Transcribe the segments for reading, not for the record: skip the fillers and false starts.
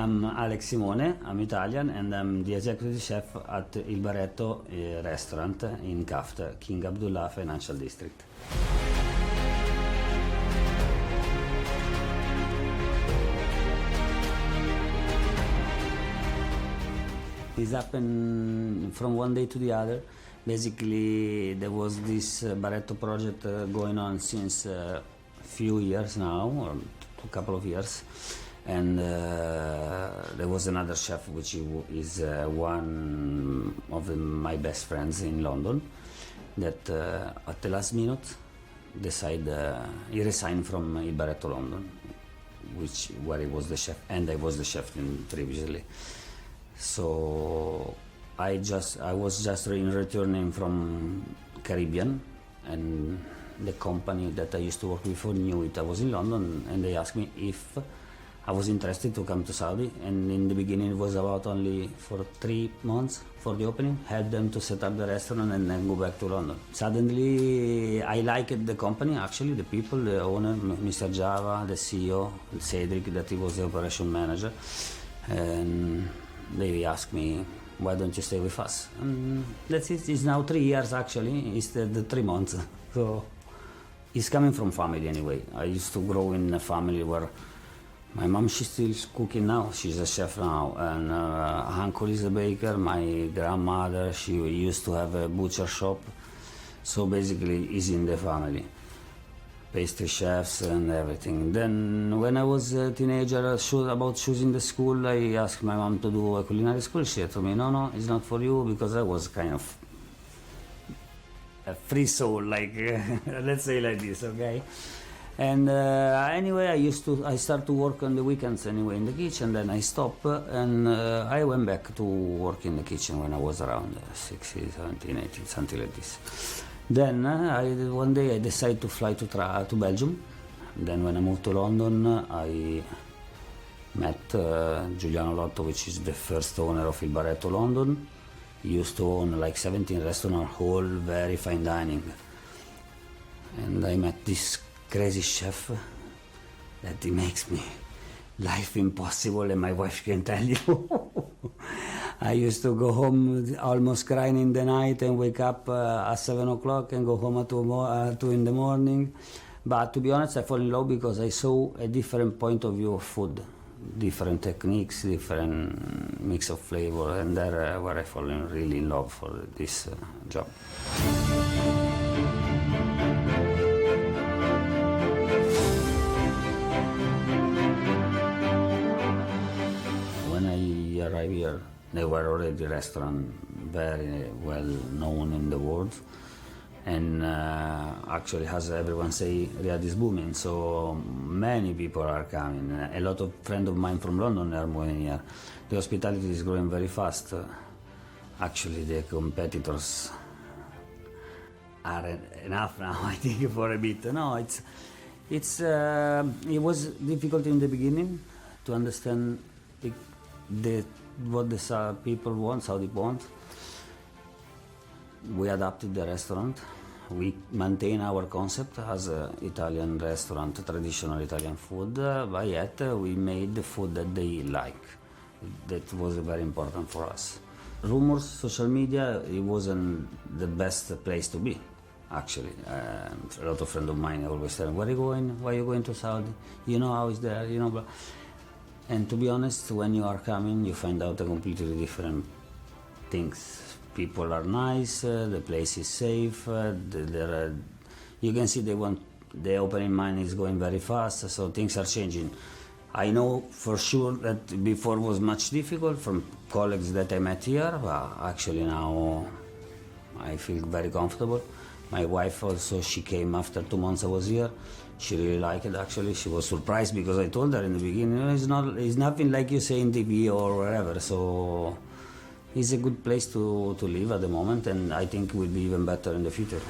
I'm Alex Simone, I'm Italian, and I'm the executive chef at Il Barretto restaurant in Kaft, King Abdullah Financial District. It happened from one day to the other. Basically, there was this Barretto project going on since a few years now, or a couple of years. And there was another chef, which is one of my best friends in London, that at the last minute he resigned from Il Barretto London, where he was the chef, and I was the chef previously. So I was just returning from Caribbean, and the company that I used to work with knew it. I was in London, and they asked me if I was interested to come to Saudi, and in the beginning it was about only for 3 months for the opening, help them to set up the restaurant and then go back to London. Suddenly I liked the company, actually, the people, the owner, Mr. Java, the CEO, Cedric, that he was the operation manager, and they asked me, why don't you stay with us? And that's it. It's now 3 years, actually. It's the 3 months. So it's coming from family anyway. I used to grow in a family where my mom, she's still cooking now. She's a chef now. And uncle is a baker. My grandmother, she used to have a butcher shop. So basically, it's in the family. Pastry chefs and everything. Then when I was a teenager, about choosing the school, I asked my mom to do a culinary school. She said to me, no, it's not for you, because I was kind of a free soul, like, let's say like this, okay? And anyway, I started to work on the weekends anyway in the kitchen, then I stopped, and I went back to work in the kitchen when I was around 16, 17, 18, something like this. Then one day I decided to fly to Belgium. Then when I moved to London, I met Giuliano Lotto, which is the first owner of Il Barretto London. He used to own like 17 restaurants, all very fine dining. And I met this crazy chef that he makes me life impossible, and my wife can tell you. I used to go home almost crying in the night and wake up at 7 o'clock and go home at 2 in the morning. But to be honest, I fall in love because I saw a different point of view of food, different techniques, different mix of flavor, and there where I fall really in love for this job. When I arrived here, they were already a restaurant very well known in the world, and actually, as everyone say, Riyadh is booming, so many people are coming. A lot of friends of mine from London are moving here. The hospitality is growing very fast. Actually, the competitors are enough now, I think, for a bit. No, it was difficult in the beginning to understand what the people want, Saudi want. We adapted the restaurant. We maintain our concept as an Italian restaurant, traditional Italian food, but yet we made the food that they like. That was very important for us. Rumors, social media, it wasn't the best place to be, actually. A lot of friends of mine always tell me, where are you going? Why are you going to Saudi? You know how it's there, you know. And to be honest, when you are coming, you find out a completely different things. People are nice, the place is safe, you can see the opening mind is going very fast, so things are changing. I know for sure that before was much difficult from colleagues that I met here, but actually now I feel very comfortable. My wife also, she came after 2 months I was here. She really liked it, actually. She was surprised because I told her in the beginning, it's nothing like you say in TV or wherever, so it's a good place to live at the moment, and I think it will be even better in the future.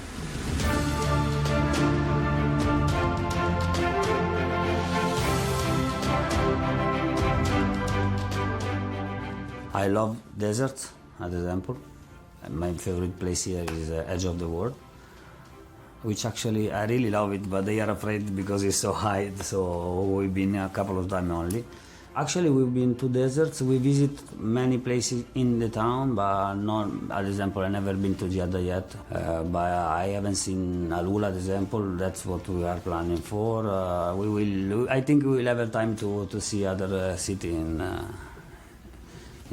I love desert, as an example. My favorite place here is Edge of the World, which actually I really love it, but they are afraid because it's so high, so we've been a couple of times only. Actually, we've been to deserts. We visit many places in the town, but not, as example, I've never been to Jeddah yet. But I haven't seen Alula, example. That's what we are planning for. I think we will have time to see other city in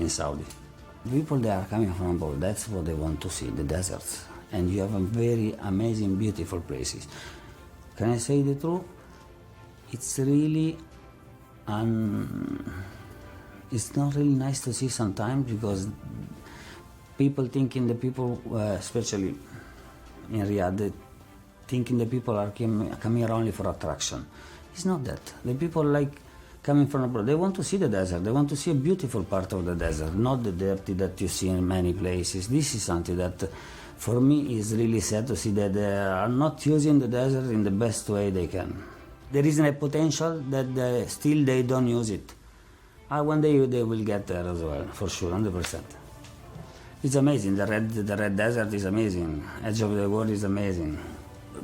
Saudi. People they are coming from abroad. That's what they want to see, the deserts. And you have a very amazing, beautiful places. Can I say the truth? It's really, it's not really nice to see sometimes because especially in Riyadh, they thinking the people are coming here only for attraction. It's not that. The people like coming from abroad. They want to see the desert. They want to see a beautiful part of the desert, not the dirty that you see in many places. This is something that, for me, is really sad to see that they are not using the desert in the best way they can. There is a potential that they don't use it. One day they will get there as well, for sure, 100%. It's amazing. The red desert is amazing. Edge of the world is amazing.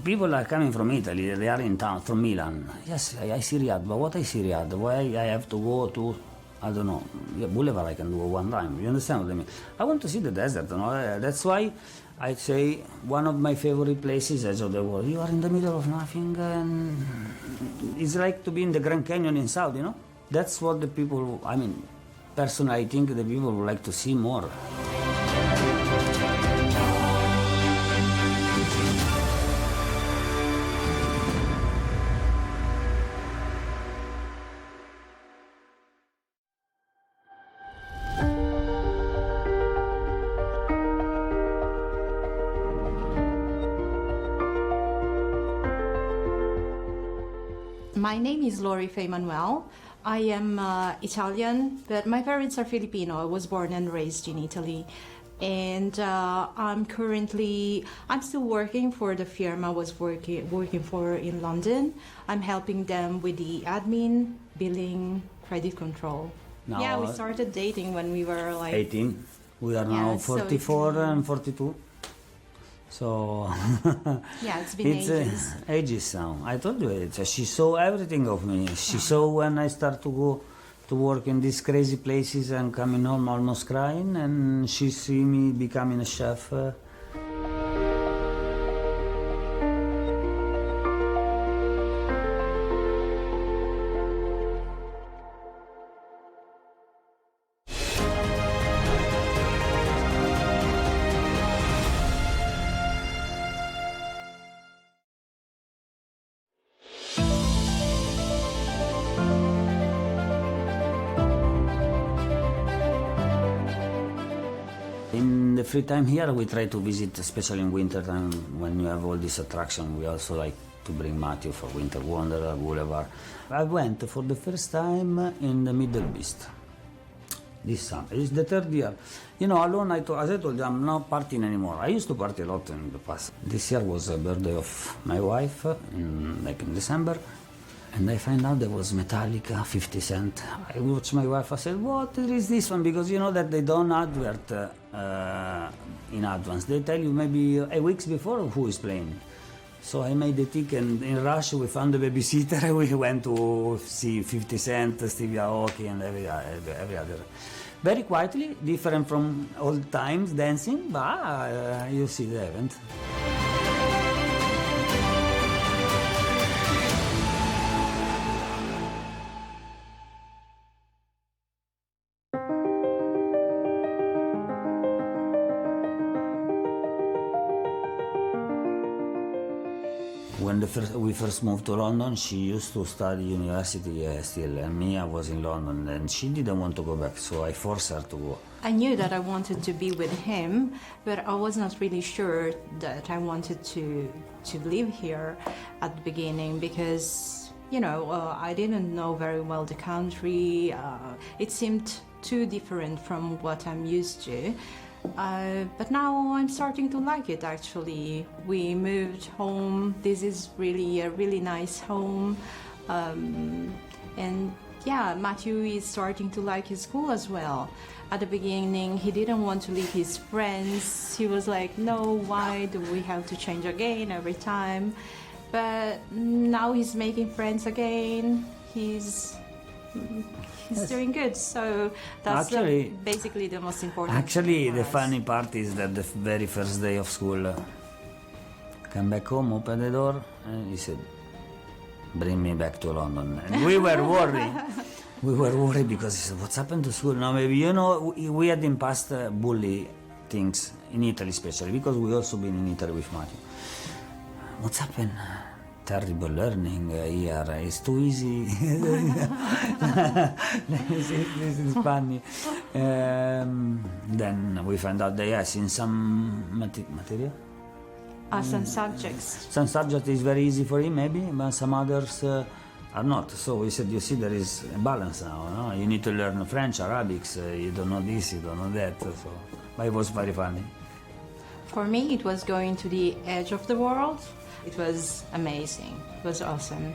People are coming from Italy. They are in town, from Milan. Yes, I see Riyadh, but what I see Riyadh? Why I have to go to, I don't know, Boulevard I can do one time. You understand what I mean? I want to see the desert. You know? That's why I say one of my favorite places, Edge of the world. You are in the middle of nothing, and it's like to be in the Grand Canyon in Saudi, you know? That's what the people, I mean, personally, I think the people would like to see more. My name is Lori Fay Manuel. I am Italian, but my parents are Filipino. I was born and raised in Italy. And I'm still working for the firm I was working for in London. I'm helping them with the admin, billing, credit control. Now, we started dating when we were like 18. We are now 44 and 42. So it's been ages. Ages now. I told you, she saw everything of me. She saw when I start to go to work in these crazy places and coming home almost crying, and she see me becoming a chef. In the free time here, we try to visit, especially in winter time when you have all this attraction. We also like to bring Matthew for Winter Wanderer, Boulevard. I went for the first time in the Middle East this summer. It's the third year. You know, alone, as I told you, I'm not partying anymore. I used to party a lot in the past. This year was the birthday of my wife, in December. And I find out there was Metallica, 50 Cent. I watched my wife, I said, what is this one? Because you know that they don't advert in advance. They tell you maybe weeks before who is playing. So I made the ticket, and in rush we found the babysitter. We went to see 50 Cent, Stevie Aoki, and every other. Very quietly, different from old times, dancing, but you see the event. When we first moved to London, she used to study university still, and me, I was in London, and she didn't want to go back, so I forced her to go. I knew that I wanted to be with him, but I was not really sure that I wanted to live here at the beginning because, I didn't know very well the country. It seemed too different from what I'm used to. But now I'm starting to like it, actually. We moved home. This is really a really nice home. And Matthew is starting to like his school as well. At the beginning, he didn't want to leave his friends. He was like, no, why do we have to change again every time? But now he's making friends again. He's he's doing good. So that's basically the most important. Actually, thing for the us. funny part is that the very first day of school, come back home, open the door, and he said, "Bring me back to London." And we were worried. We were worried because he said, "What's happened to school?" Now, maybe, we had in past bully things in Italy, especially because we also been in Italy with Matthew. What's happened? Terrible learning here. It's too easy. This is funny. Then we found out that yes, in some material. Some subjects. Some subject is very easy for him, maybe, but some others are not. So we said, you see, there is a balance now. No? You need to learn French, Arabics. You don't know this, you don't know that. So, but it was very funny. For me, it was going to the edge of the world. It was amazing. It was awesome.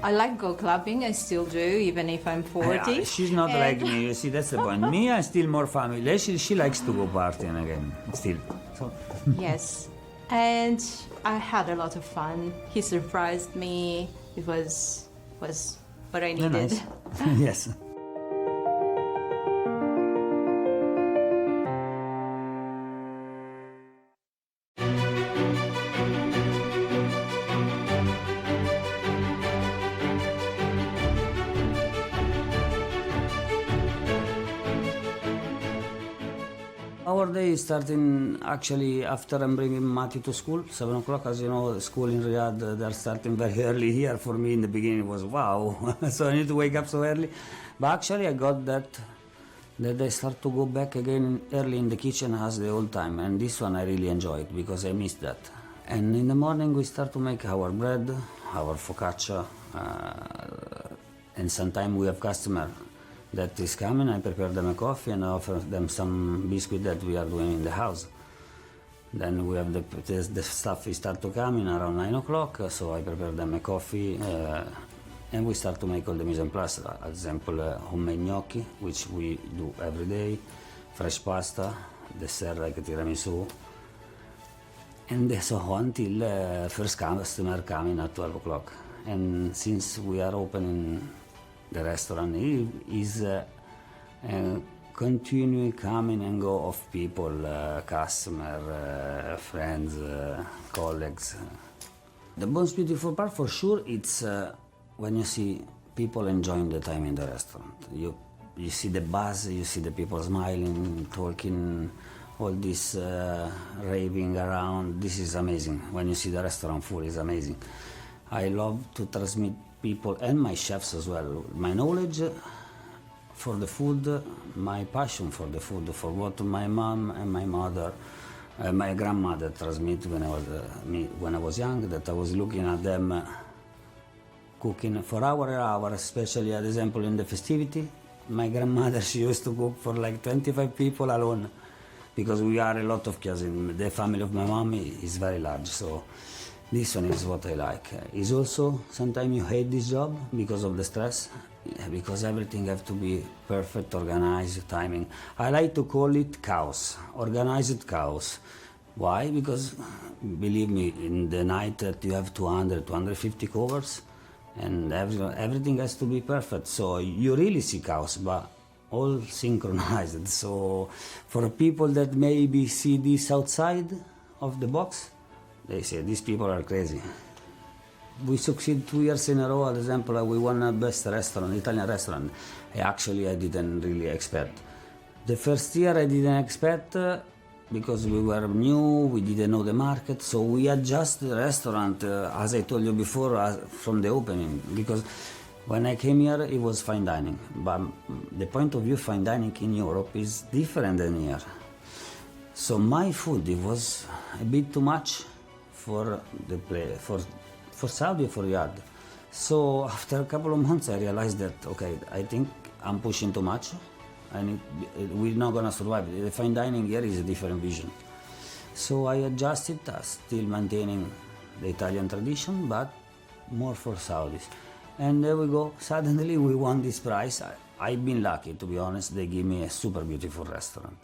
I like go clubbing. I still do, even if I'm 40. She's not like me. You see, that's the point. Me, I'm still more family. She likes to go partying again, still. So. Yes. And I had a lot of fun. He surprised me. It was what I needed. Nice. Yes. Our day is starting actually after I'm bringing Mati to school, 7 o'clock. As you know, school in Riyadh, they're starting very early here. For me in the beginning it was wow, so I need to wake up so early. But actually I got that they start to go back again early in the kitchen as the old time. And this one I really enjoyed because I missed that. And in the morning we start to make our bread, our focaccia, and sometimes we have customer that is coming. I prepare them a coffee and I offer them some biscuit that we are doing in the house. Then we have the stuff is start to come in around 9 o'clock, so I prepare them a coffee and we start to make all the mise en place. For example, homemade gnocchi, which we do every day, fresh pasta, dessert like tiramisu, and so on until first customer coming at 12 o'clock. And since we are opening the restaurant, is continuing coming and go of people, customer, friends, colleagues. The most beautiful part for sure it's when you see people enjoying the time in the restaurant. You see the buzz, you see the people smiling, talking, all this raving around. This is amazing. When you see the restaurant full, it's amazing. I love to transmit people and my chefs as well, my knowledge for the food, my passion for the food, for what my mom and my mother, my grandmother transmit when I was young, that I was looking at them cooking for hour, especially at example in the festivity. My grandmother, she used to cook for like 25 people alone, because we are a lot of cousins. The family of my mom is very large, so this one is what I like. Is also sometimes you hate this job because of the stress, because everything have to be perfect, organized, timing. I like to call it chaos, organized chaos. Why? Because believe me, in the night that you have 200, 250 covers, and everything has to be perfect. So you really see chaos, but all synchronized. So for people that maybe see this outside of the box, they say, these people are crazy. We succeed 2 years in a row. For example, we won the best restaurant, Italian restaurant. I didn't really expect. The first year I didn't expect because we were new, we didn't know the market. So we adjust the restaurant, as I told you before, from the opening. Because when I came here, it was fine dining. But the point of view fine dining in Europe is different than here. So my food, it was a bit too much for the for Saudi, for Riyadh. So after a couple of months, I realized that okay, I think I'm pushing too much, and we're not gonna survive. The fine dining here is a different vision. So I adjusted, still maintaining the Italian tradition, but more for Saudis. And there we go. Suddenly we won this prize. I've been lucky, to be honest. They give me a super beautiful restaurant.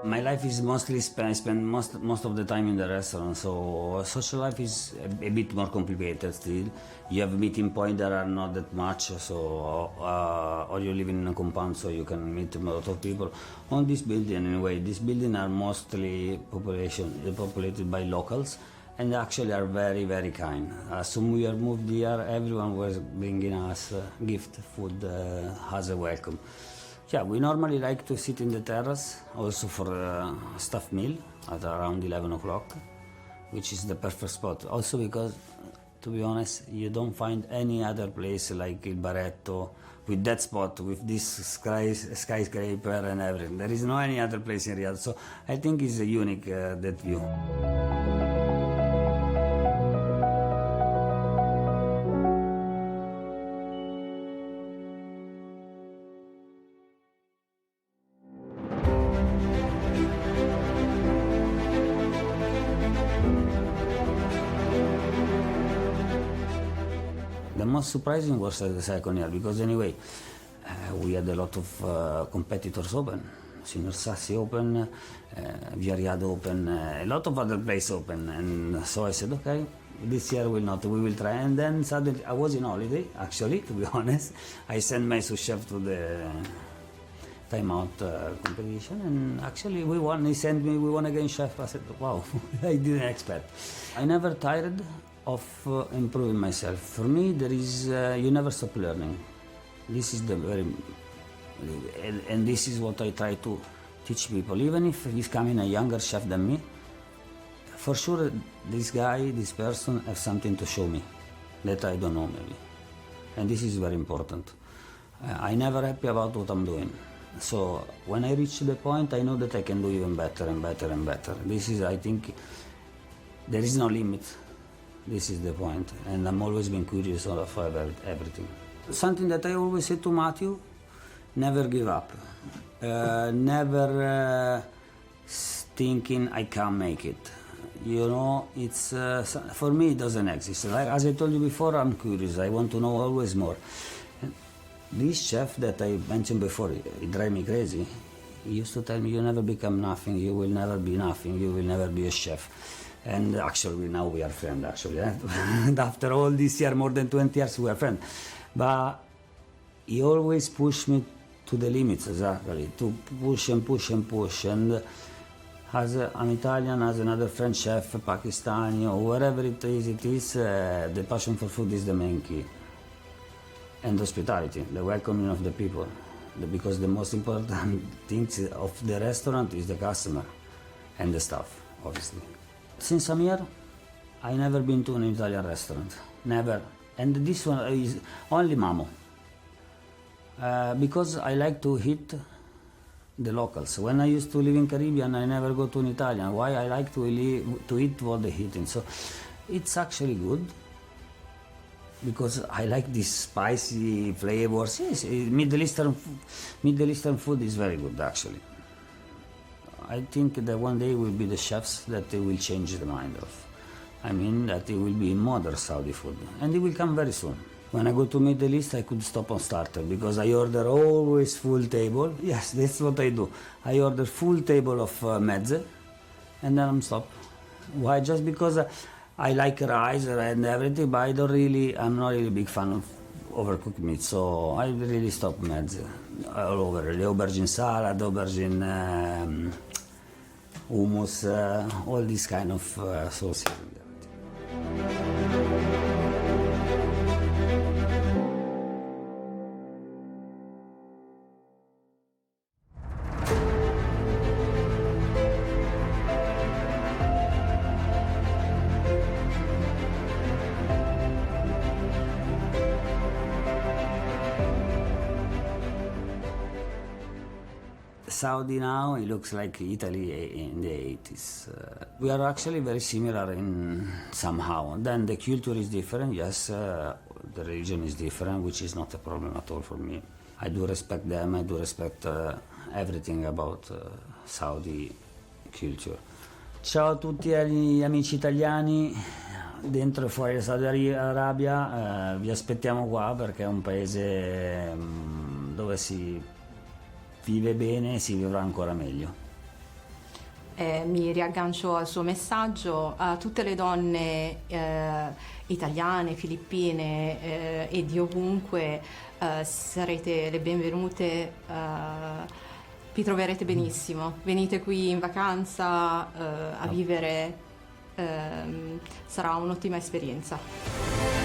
My life is mostly I spend most of the time in the restaurant, so social life is a bit more complicated still. You have meeting point that are not that much, so or you live in a compound, so you can meet a lot of people. On this building, anyway, this building are mostly populated by locals, and actually are very, very kind. As soon we are moved here, everyone was bringing us gift, food as a welcome. Yeah, we normally like to sit in the terrace, also for a staff meal at around 11 o'clock, which is the perfect spot. Also because, to be honest, you don't find any other place like Il Barretto, with that spot, with this skyscraper and everything. There is no any other place in Riyadh, so I think it's unique, that view. The most surprising was the second year, because anyway, we had a lot of competitors open. Senior Sassi open, Via Riyadh open, a lot of other places open. And so I said, okay, this year we will try. And then suddenly, I was in holiday, actually, to be honest. I sent my sous chef to the timeout competition, and actually we won. He sent me, we won again, chef. I said, wow, I didn't expect. I never tired of improving myself. For me, there is you never stop learning. This is the very, and this is what I try to teach people. Even if he's coming a younger chef than me, for sure this guy, this person, has something to show me that I don't know maybe, and this is very important. I never happy about what I'm doing. So when I reach the point, I know that I can do even better and better and better. This is, I think, there is no limit. This is the point, and I'm always been curious of everything. Something that I always say to Matthew: never give up. Never thinking I can't make it. You know, it's for me it doesn't exist. Like, as I told you before, I'm curious. I want to know always more. And this chef that I mentioned before, he drives me crazy. He used to tell me, "You never become nothing. You will never be nothing. You will never be a chef." And actually, now we are friends, actually. And after all this year, more than 20 years, we are friends. But he always pushed me to the limits, exactly, to push and push and push. And as an Italian, as another French chef, Pakistani, or wherever it is, the passion for food is the main key. And hospitality, the welcoming of the people. Because the most important things of the restaurant is the customer and the staff, obviously. Since I'm here, I never been to an Italian restaurant, never. And this one is only Mamo. Because I like to eat the locals. When I used to live in Caribbean, I never go to an Italian. Why? I like to eat what they're eating. So it's actually good, because I like these spicy flavors. Yes, Middle Eastern food is very good, actually. I think that one day will be the chefs that they will change the mind of. I mean, that it will be modern Saudi food, and it will come very soon. When I go to Middle East, I could stop on starter, because I order always full table. Yes, that's what I do. I order full table of mezze, and then I'm stop. Why? Just because I like rice and everything, but I'm not really a big fan of overcooked meat, so I really stop mezze all over. The aubergine salad, aubergine hummus, all these kind of sauces. Saudi now, it looks like Italy in the 80s. We are actually very similar in somehow. Then the culture is different, yes, the religion is different, which is not a problem at all for me. I do respect them, I do respect everything about Saudi culture. Ciao a tutti gli amici italiani dentro e fuori la Saudi Arabia, vi aspettiamo qua perché è un paese dove si vive bene e si vivrà ancora meglio. mi riaggancio al suo messaggio. A tutte le donne italiane, filippine e di ovunque, sarete le benvenute, vi troverete benissimo. Venite qui in vacanza a vivere, sarà un'ottima esperienza.